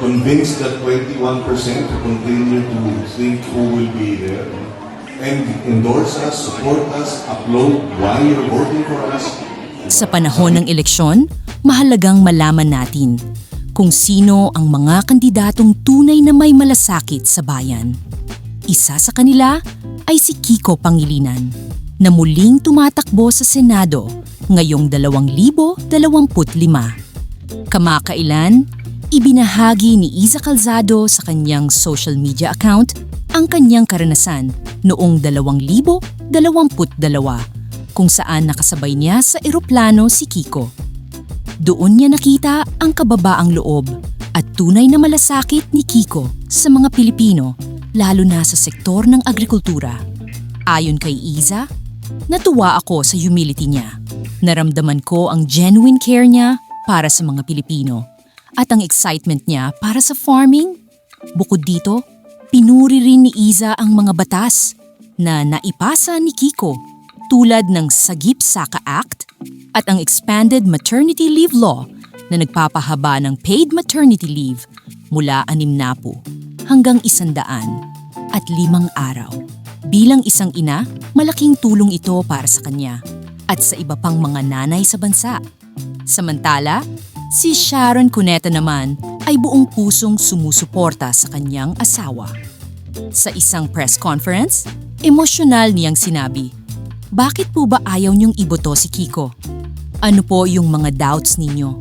convince that 21% to continue to think who will be there and endorse us, support us, upload why you're voting for us. Sa panahon ng eleksyon, mahalagang malaman natin kung sino ang mga kandidatong tunay na may malasakit sa bayan. Isa sa kanila ay si Kiko Pangilinan, na muling tumatakbo sa Senado ngayong 2025. Kamakailan, ibinahagi ni Iza Calzado sa kanyang social media account ang kanyang karanasan noong 2022 kung saan nakasabay niya sa eroplano si Kiko. Doon niya nakita ang kababaang loob at tunay na malasakit ni Kiko sa mga Pilipino, lalo na sa sektor ng agrikultura. Ayon kay Iza, natuwa ako sa humility niya. Naramdaman ko ang genuine care niya para sa mga Pilipino at ang excitement niya para sa farming. Bukod dito, pinuri rin ni Iza ang mga batas na naipasa ni Kiko tulad ng Sagip Saka Act at ang Expanded Maternity Leave Law na nagpapahaba ng paid maternity leave mula 60 hanggang 105 araw. Bilang isang ina, malaking tulong ito para sa kanya at sa iba pang mga nanay sa bansa. Samantala, si Sharon Cuneta naman ay buong pusong sumusuporta sa kanyang asawa. Sa isang press conference, emosyonal niyang sinabi, "Bakit po ba ayaw niyong iboto si Kiko? Ano po yung mga doubts ninyo?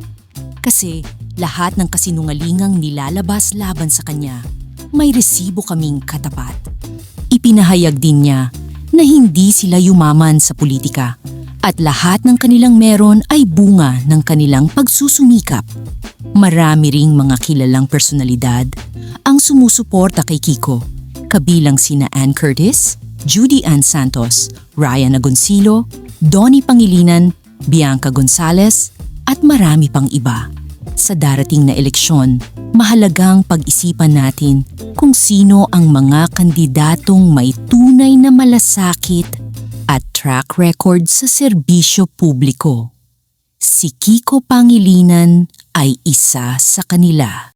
Kasi lahat ng kasinungalingang nilalabas laban sa kanya, may resibo kaming katapat." Ipinahayag din niya na hindi sila yumaman sa politika at lahat ng kanilang meron ay bunga ng kanilang pagsusumikap. Marami ring mga kilalang personalidad ang sumusuporta kay Kiko, kabilang sina Ann Curtis, Judy Ann Santos, Ryan Agoncillo, Donnie Pangilinan, Bianca Gonzalez at marami pang iba. Sa darating na eleksyon, mahalagang pag-isipan natin kung sino ang mga kandidatong may tunay na malasakit at track record sa serbisyo publiko. Si Kiko Pangilinan ay isa sa kanila.